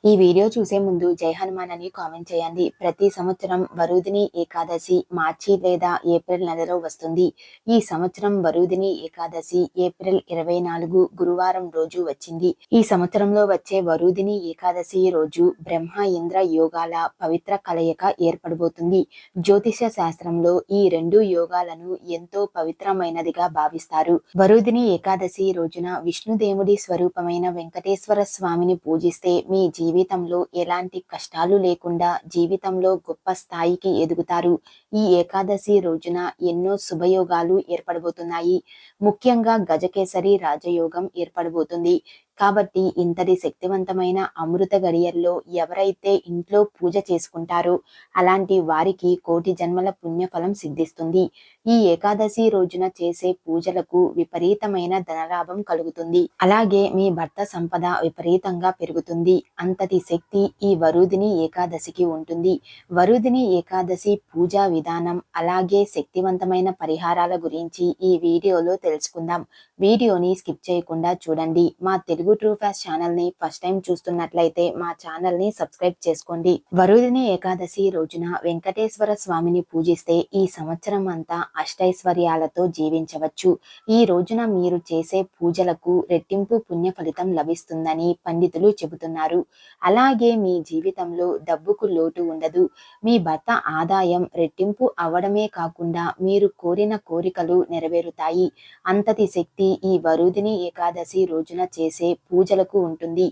ఈ వీడియో చూసే ముందు జై హనుమాన్ అని కామెంట్ చేయండి. ప్రతి సంవత్సరం వరుదిని ఏకాదశి మార్చి లేదా ఏప్రిల్ నెలలో వస్తుంది. ఈ సంవత్సరం వరుదిని ఏకాదశి ఏప్రిల్ 24 గురువారం రోజు వచ్చింది. ఈ సంవత్సరంలో వచ్చే వరుదిని ఏకాదశి రోజు బ్రహ్మ ఇంద్ర యోగాల పవిత్ర కలయిక ఏర్పడబోతుంది. జ్యోతిష శాస్త్రంలో ఈ రెండు యోగాలను ఎంతో పవిత్రమైనదిగా భావిస్తారు. వరుదిని ఏకాదశి రోజున విష్ణుదేవుడి స్వరూపమైన వెంకటేశ్వర స్వామిని పూజిస్తే మీ జీవితంలో ఎలాంటి కష్టాలు లేకుండా జీవితంలో గొప్ప స్థాయికి ఎదుగుతారు. ఈ ఏకాదశి రోజున ఎన్నో శుభయోగాలు ఏర్పడబోతున్నాయి. ముఖ్యంగా గజకేసరి రాజయోగం ఏర్పడబోతుంది. కాబట్టి ఇంతటి శక్తివంతమైన అమృత గడియల్లో ఎవరైతే ఇంట్లో పూజ చేసుకుంటారో అలాంటి వారికి కోటి జన్మల పుణ్యఫలం సిద్ధిస్తుంది. ఈ ఏకాదశి రోజున చేసే పూజలకు విపరీతమైన ధనలాభం కలుగుతుంది. అలాగే మీ భర్త సంపద విపరీతంగా పెరుగుతుంది. అంతటి శక్తి ఈ వరుదిని ఏకాదశికి ఉంటుంది. వరుదిని ఏకాదశి పూజా విధానం అలాగే శక్తివంతమైన పరిహారాల గురించి ఈ వీడియోలో తెలుసుకుందాం. వీడియోని స్కిప్ చేయకుండా చూడండి. మా తెలుగు ట్రూ ఫ్యాస్ట్ ఛానల్ ని ఫస్ట్ టైం చూస్తున్నట్లయితే మా ఛానల్ ని సబ్స్క్రైబ్ చేసుకోండి. వరుదిని ఏకాదశి రోజున వెంకటేశ్వర స్వామిని పూజిస్తే ఈ సంవత్సరం అంతా అష్టైశ్వర్యాలతో జీవించవచ్చు. ఈ రోజున మీరు చేసే పూజలకు రెట్టింపు పుణ్య ఫలితం లభిస్తుందని పండితులు చెబుతున్నారు. అలాగే మీ జీవితంలో డబ్బుకు లోటు ఉండదు. మీ భర్త ఆదాయం రెట్టింపు అవడమే కాకుండా మీరు కోరిన కోరికలు నెరవేరుతాయి. అంతటి శక్తి ఈ వరుదిని ఏకాదశి రోజున చేసే పూజలకు ఉంటుంది.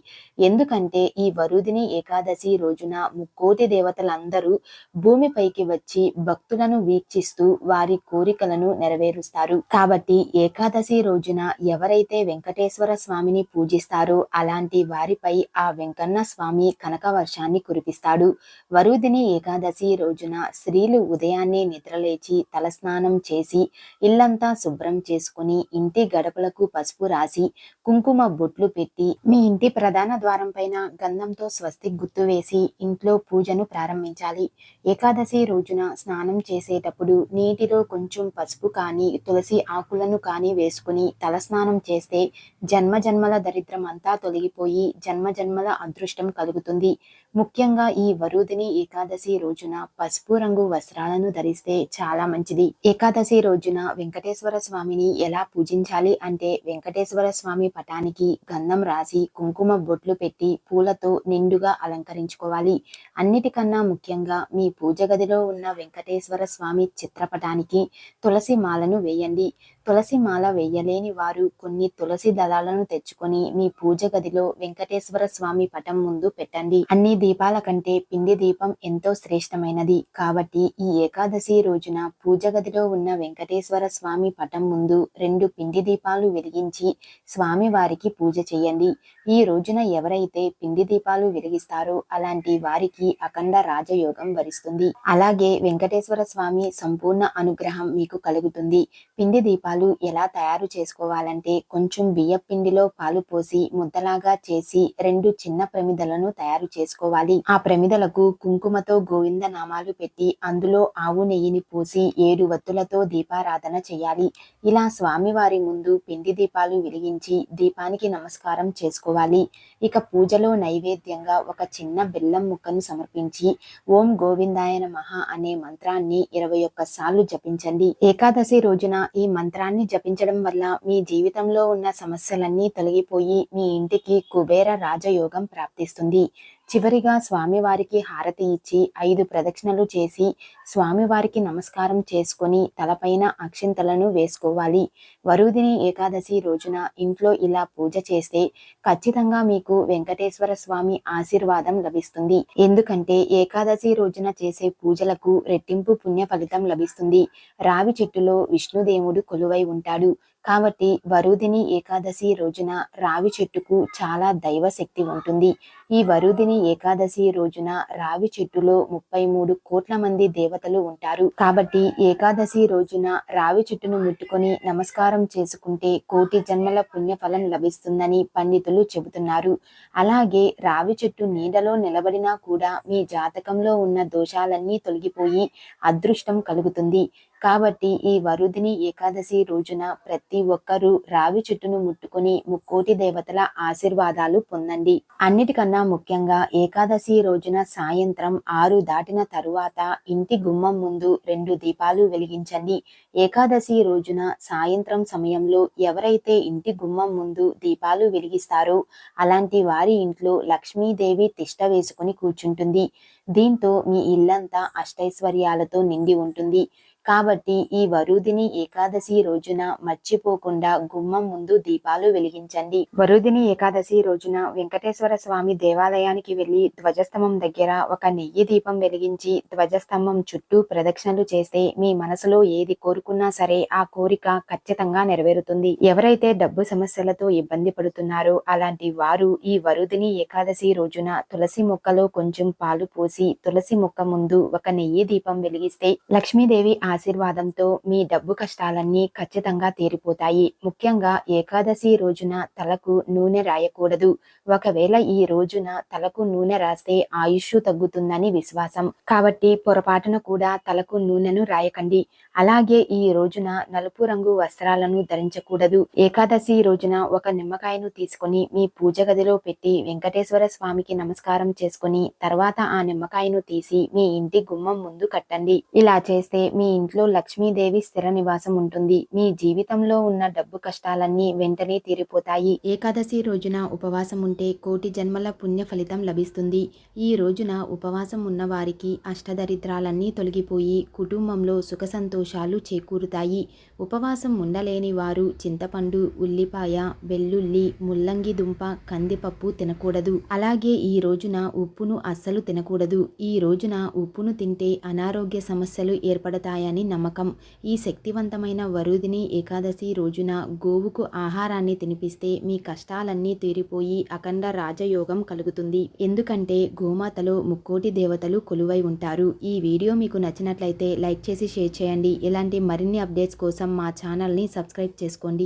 ఎందుకంటే ఈ వరుదిని ఏకాదశి రోజున ముక్కోటి దేవతలందరూ భూమిపైకి వచ్చి భక్తులను వీక్షిస్తూ వారి కోరికలను నెరవేరుస్తారు. కాబట్టి ఏకాదశి రోజున ఎవరైతే వెంకటేశ్వర స్వామిని పూజిస్తారో అలాంటి వారిపై ఆ వెంకన్న స్వామి కనక వర్షాన్ని కురిపిస్తాడు. వరుదిని ఏకాదశి రోజున స్త్రీలు ఉదయాన్నే నిద్రలేచి తలస్నానం చేసి ఇల్లంతా శుభ్రం చేసుకుని ఇంటి గడపలకు పసుపు రాసి కుంకుమ బొట్లు పెట్టి మీ ఇంటి ప్రధాన ద్వారం పైన గంధంతో స్వస్తిక్ గుర్తు వేసి ఇంట్లో పూజను ప్రారంభించాలి. ఏకాదశి రోజున స్నానం చేసేటప్పుడు నీటిలో కొంచెం పసుపు కానీ తులసి ఆకులను కానీ వేసుకుని తలస్నానం చేస్తే జన్మజన్మల దరిద్రం అంతా తొలగిపోయి జన్మజన్మల అదృష్టం కలుగుతుంది. ముఖ్యంగా ఈ వరుదిని ఏకాదశి రోజున పసుపు రంగు వస్త్రాలను ధరిస్తే చాలా మంచిది. ఏకాదశి రోజున వెంకటేశ్వర స్వామిని ఎలా పూజించాలి అంటే వెంకటేశ్వర స్వామి పటానికి గంధం రాసి కుంకుమ బొట్లు పెట్టి పూలతో నిండుగా అలంకరించుకోవాలి. అన్నిటికన్నా ముఖ్యంగా మీ పూజ గదిలో ఉన్న వెంకటేశ్వర స్వామి చిత్రపటానికి తులసి మాలను వేయండి. తులసి మాల వేయలేని వారు కొన్ని తులసి దళాలను తెచ్చుకొని మీ పూజ గదిలో వెంకటేశ్వర స్వామి పటం ముందు పెట్టండి. అన్ని దీపాల కంటే పిండి దీపం ఎంతో శ్రేష్టమైనది. కాబట్టి ఈ ఏకాదశి రోజున పూజ గదిలో ఉన్న వెంకటేశ్వర స్వామి పటం ముందు 2 పిండి దీపాలు వెలిగించి స్వామి వారికి పూజ చేయండి. ఈ రోజున ఎవరైతే పిండి దీపాలు వెలిగిస్తారో అలాంటి వారికి అఖండ రాజయోగం వరిస్తుంది. అలాగే వెంకటేశ్వర స్వామి సంపూర్ణ అనుగ్రహం మీకు కలుగుతుంది. పిండి దీపాలు ఎలా తయారు చేసుకోవాలంటే కొంచెం బియ్య పిండిలో పాలు పోసి ముద్దలాగా చేసి 2 చిన్న ప్రమిదలను తయారు చేసుకోవాలి. ఆ ప్రమిదలకు కుంకుమతో గోవింద నామాలు పెట్టి అందులో ఆవు నెయ్యిని పోసి 7 వత్తులతో దీపారాధన చేయాలి. ఇలా స్వామివారి ముందు పిండి దీపాలు వెలిగించి దీపానికి నమస్కారం చేసుకోవాలి. ఇక పూజలో నైవేద్యంగా ఒక చిన్న బెల్లం ముక్కను సమర్పించి ఓం గోవిందాయ నమః అనే మంత్రాన్ని 21 సార్లు జపించండి. ఏకాదశి రోజున ఈ మంత్రాన్ని జపించడం వల్ల మీ జీవితంలో ఉన్న సమస్యలన్నీ తొలగిపోయి మీ ఇంటికి కుబేర రాజయోగం ప్రాప్తిస్తుంది. చివరిగా స్వామివారికి హారతి ఇచ్చి 5 ప్రదక్షిణలు చేసి స్వామివారికి నమస్కారం చేసుకొని తలపైన అక్షింతలను వేసుకోవాలి. వరుదిని ఏకాదశి రోజున ఇంట్లో ఇలా పూజ చేస్తే ఖచ్చితంగా మీకు వెంకటేశ్వర స్వామి ఆశీర్వాదం లభిస్తుంది. ఎందుకంటే ఏకాదశి రోజున చేసే పూజలకు రెట్టింపు పుణ్య ఫలితం లభిస్తుంది. రావి చెట్టులో విష్ణుదేవుడు కొలువై ఉంటాడు. కాబట్టి వరుదిని ఏకాదశి రోజున రావి చెట్టుకు చాలా దైవ శక్తి ఉంటుంది. ఈ వరుదిని ఏకాదశి రోజున రావి చెట్టులో 33 కోట్ల మంది దేవతలు ఉంటారు. కాబట్టి ఏకాదశి రోజున రావి చెట్టును ముట్టుకొని నమస్కారం చేసుకుంటే కోటి జన్మల పుణ్యఫలం లభిస్తుందని పండితులు చెబుతున్నారు. అలాగే రావి చెట్టు నీడలో నిలబడినా కూడా మీ జాతకంలో ఉన్న దోషాలన్నీ తొలగిపోయి అదృష్టం కలుగుతుంది. కాబట్టి ఈ వరుదిని ఏకాదశి రోజున ప్రతి ఒక్కరూ రావి చెట్టును ముట్టుకుని ముక్కోటి దేవతల ఆశీర్వాదాలు పొందండి. అన్నిటికన్నా ముఖ్యంగా ఏకాదశి రోజున సాయంత్రం 6 దాటిన తరువాత ఇంటి గుమ్మం ముందు 2 దీపాలు వెలిగించండి. ఏకాదశి రోజున సాయంత్రం సమయంలో ఎవరైతే ఇంటి గుమ్మం ముందు దీపాలు వెలిగిస్తారో అలాంటి వారి ఇంట్లో లక్ష్మీదేవి తిష్ట వేసుకుని కూర్చుంటుంది. దీంతో మీ ఇల్లంతా అష్టైశ్వర్యాలతో నిండి ఉంటుంది. కాబట్టి ఈ వరుదిని ఏకాదశి రోజున మర్చిపోకుండా గుమ్మం ముందు దీపాలు వెలిగించండి. వరుదిని ఏకాదశి రోజున వెంకటేశ్వర స్వామి దేవాలయానికి వెళ్లి ధ్వజస్తంభం దగ్గర ఒక నెయ్యి దీపం వెలిగించి ధ్వజస్తంభం చుట్టూ ప్రదక్షిణలు చేస్తే మీ మనసులో ఏది కోరుకున్నా సరే ఆ కోరిక ఖచ్చితంగా నెరవేరుతుంది. ఎవరైతే డబ్బు సమస్యలతో ఇబ్బంది పడుతున్నారో అలాంటి వారు ఈ వరుదిని ఏకాదశి రోజున తులసి మొక్కలో కొంచెం పాలు పోసి తులసి మొక్క ముందు ఒక నెయ్యి దీపం వెలిగిస్తే లక్ష్మీదేవి ఆశీర్వాదంతో మీ డబ్బు కష్టాలన్నీ ఖచ్చితంగా తీరిపోతాయి. ముఖ్యంగా ఏకాదశి రోజున తలకు నూనె రాయకూడదు. ఒకవేళ ఈ రోజున తలకు నూనె రాస్తే ఆయుష్ తగ్గుతుందని విశ్వాసం. కాబట్టి పొరపాటున కూడా తలకు నూనెను రాయకండి. అలాగే ఈ రోజున నలుపు రంగు వస్త్రాలను ధరించకూడదు. ఏకాదశి రోజున ఒక నిమ్మకాయను తీసుకొని మీ పూజ గదిలో పెట్టి వెంకటేశ్వర స్వామికి నమస్కారం చేసుకుని తర్వాత ఆ నిమ్మకాయను తీసి మీ ఇంటి గుమ్మం ముందు కట్టండి. ఇలా చేస్తే మీ ఇంట్లో లక్ష్మీదేవి స్థిర నివాసం ఉంటుంది. మీ జీవితంలో ఉన్న డబ్బు కష్టాలన్నీ వెంటనే తీరిపోతాయి. ఏకాదశి రోజున ఉపవాసం ఉంటే కోటి జన్మల పుణ్య ఫలితం లభిస్తుంది. ఈ రోజున ఉపవాసం ఉన్న వారికి అష్టదరిద్రాలన్నీ తొలగిపోయి కుటుంబంలో సుఖ సంతోషాలు చేకూరుతాయి. ఉపవాసం ఉండలేని వారు చింతపండు, ఉల్లిపాయ, వెల్లుల్లి, ముల్లంగి దుంప, కందిపప్పు తినకూడదు. అలాగే ఈ రోజున ఉప్పును అస్సలు తినకూడదు. ఈ రోజున ఉప్పును తింటే అనారోగ్య సమస్యలు ఏర్పడతాయని నమ్మకం. ఈ శక్తివంతమైన వరుదిని ఏకాదశి రోజున గోవుకు ఆహారాన్ని తినిపిస్తే మీ కష్టాలన్నీ తీరిపోయి అఖండ రాజయోగం కలుగుతుంది. ఎందుకంటే గోమాతలో ముక్కోటి దేవతలు కొలువై ఉంటారు. ఈ వీడియో మీకు నచ్చినట్లయితే లైక్ చేసి షేర్ చేయండి. ఇలాంటి మరిన్ని అప్డేట్స్ కోసం మా ఛానల్ని సబ్స్క్రైబ్ చేసుకోండి.